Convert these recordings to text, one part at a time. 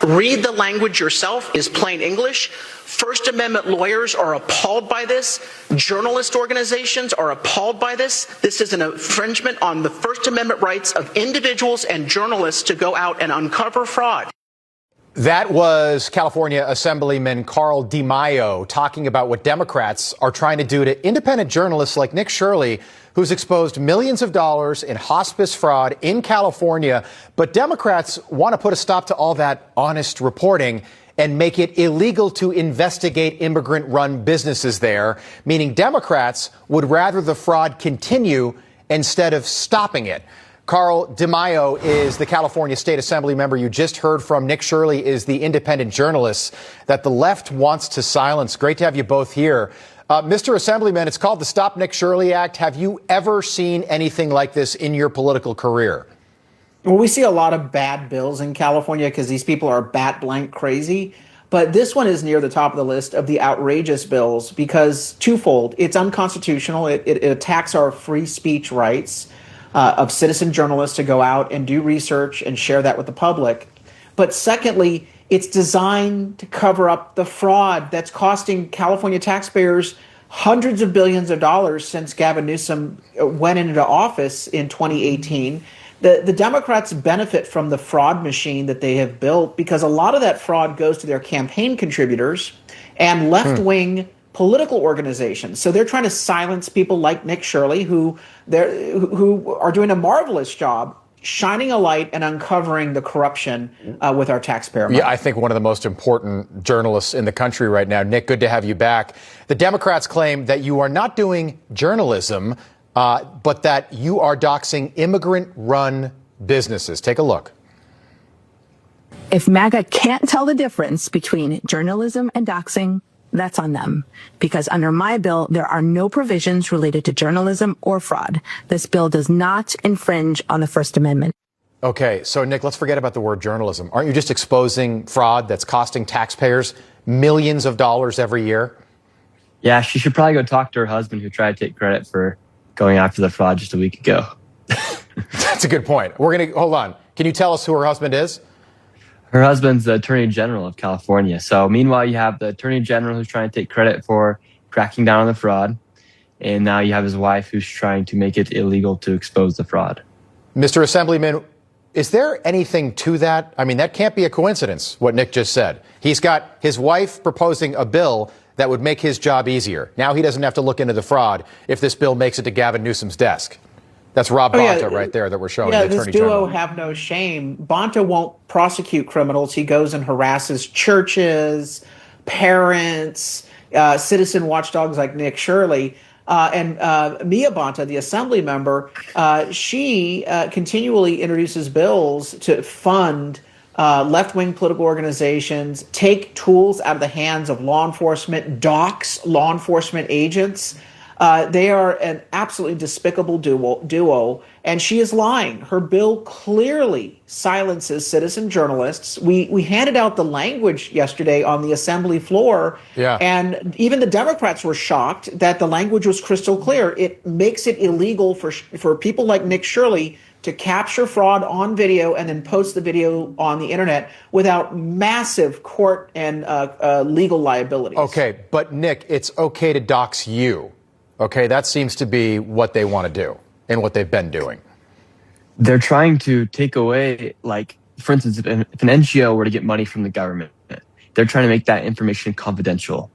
Read the language yourself is plain English. First Amendment lawyers are appalled by this. Journalist organizations are appalled by this. This is an infringement on the First Amendment rights of individuals and journalists to go out and uncover fraud. That was California Assemblyman Carl DeMaio talking about what Democrats are trying to do to independent journalists like Nick Shirley, who's exposed millions of dollars in hospice fraud in California. But Democrats want to put a stop to all that honest reporting and make it illegal to investigate immigrant-run businesses there, meaning Democrats would rather the fraud continue instead of stopping it. Carl DeMaio is the California State Assembly member you just heard from. Nick Shirley is the independent journalist that the left wants to silence. Great to have you both here. Mr. Assemblyman, it's called the Stop Nick Shirley Act. Have you ever seen anything like this in your political career? Well, we see a lot of bad bills in California because these people are bat blank crazy. But this one is near the top of the list of the outrageous bills because twofold. It's unconstitutional. It attacks our free speech rights of citizen journalists to go out and do research and share that with the public. But secondly, it's designed to cover up the fraud that's costing California taxpayers hundreds of billions of dollars since Gavin Newsom went into office in 2018. The Democrats benefit from the fraud machine that they have built because a lot of that fraud goes to their campaign contributors and left-wing political organizations. So they're trying to silence people like Nick Shirley, who are doing a marvelous job shining a light and uncovering the corruption with our taxpayer money. Yeah, I think one of the most important journalists in the country right now. Nick, good to have you back. The Democrats claim that you are not doing journalism, but that you are doxing immigrant-run businesses. Take a look. If MAGA can't tell the difference between journalism and doxing, that's on them. Because under my bill, there are no provisions related to journalism or fraud. This bill does not infringe on the First Amendment. Okay, so Nick, let's forget about the word journalism. Aren't you just exposing fraud that's costing taxpayers millions of dollars every year? Yeah, she should probably go talk to her husband who tried to take credit for going after the fraud just a week ago. That's a good point. Hold on. Can you tell us who her husband is? Her husband's the Attorney General of California. So meanwhile, you have the Attorney General who's trying to take credit for cracking down on the fraud. And now you have his wife who's trying to make it illegal to expose the fraud. Mr. Assemblyman, is there anything to that? I mean, that can't be a coincidence, what Nick just said. He's got his wife proposing a bill that would make his job easier. Now he doesn't have to look into the fraud if this bill makes it to Gavin Newsom's desk. That's Rob Bonta right there that we're showing. Yeah, the this Attorney duo General. have no shame. Bonta won't prosecute criminals. He goes and harasses churches, parents, citizen watchdogs like Nick Shirley. And Mia Bonta, the assembly member, she continually introduces bills to fund left-wing political organizations, take tools out of the hands of law enforcement, dox law enforcement agents. They are an absolutely despicable duo, and she is lying. Her bill clearly silences citizen journalists. We handed out the language yesterday on the assembly floor, and even the Democrats were shocked that the language was crystal clear. It makes it illegal for people like Nick Shirley to capture fraud on video and then post the video on the internet without massive court and legal liabilities. Okay, but Nick, it's okay to dox you. Okay, that seems to be what they want to do and what they've been doing. They're trying to take away, like, for instance, if an NGO were to get money from the government, they're trying to make that information confidential.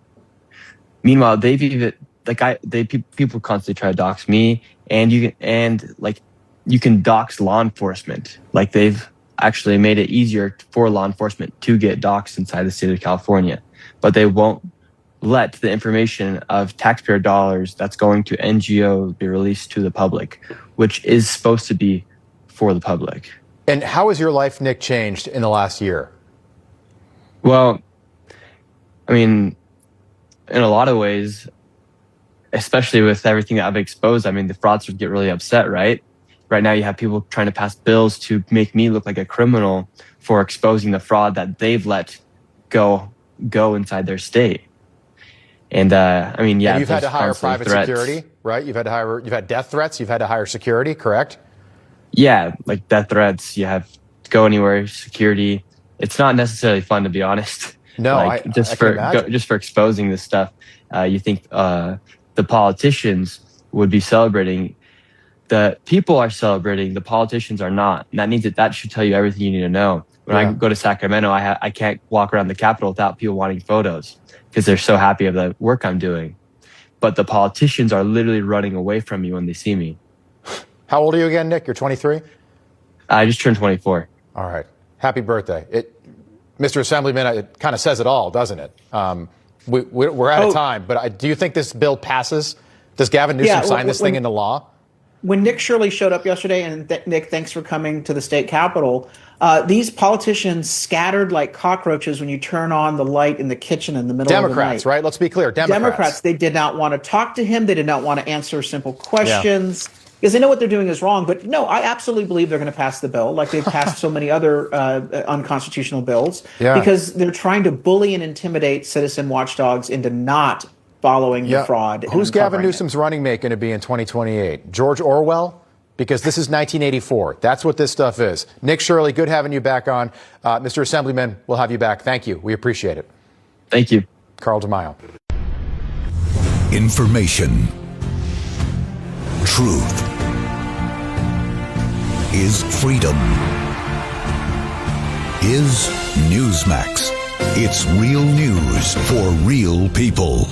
Meanwhile, people constantly try to dox me, and you can dox law enforcement. Like, they've actually made it easier for law enforcement to get doxed inside the state of California, but they won't let the information of taxpayer dollars that's going to NGO be released to the public, which is supposed to be for the public. And how has your life, Nick, changed in the last year? Well, I mean, in a lot of ways, especially with everything that I've exposed, I mean, the fraudsters get really upset, right? Right now, you have people trying to pass bills to make me look like a criminal for exposing the fraud that they've let go inside their state. And I mean, yeah, and you've had to hire private threats. security, right? You've had death threats. You've had to hire security, correct? Yeah, like death threats. You have to go anywhere, security, it's not necessarily fun, to be honest. No, like, I just can for imagine. just for exposing this stuff. You think the politicians would be celebrating. The people are celebrating. The politicians are not. And that should tell you everything you need to know. When I go to Sacramento, I can't walk around the Capitol without people wanting photos because they're so happy of the work I'm doing. But the politicians are literally running away from me when they see me. How old are you again, Nick? You're 23? I just turned 24. All right. Happy birthday. Mr. Assemblyman, it kind of says it all, doesn't it? We're out of time, but do you think this bill passes? Does Gavin Newsom sign this thing into law? When Nick Shirley showed up yesterday, and Nick, thanks for coming to the state capitol, these politicians scattered like cockroaches when you turn on the light in the kitchen in the middle of the night. Democrats, right? Let's be clear. Democrats. They did not want to talk to him. They did not want to answer simple questions because they know what they're doing is wrong. But no, I absolutely believe they're going to pass the bill like they've passed so many other unconstitutional bills because they're trying to bully and intimidate citizen watchdogs into not following the fraud. Who's Gavin Newsom's running mate going to be in 2028? George Orwell? Because this is 1984. That's what this stuff is. Nick Shirley, good having you back on. Mr. Assemblyman, we'll have you back. Thank you. We appreciate it. Thank you. Carl DeMaio. Information. Truth is freedom. Is Newsmax. It's real news for real people.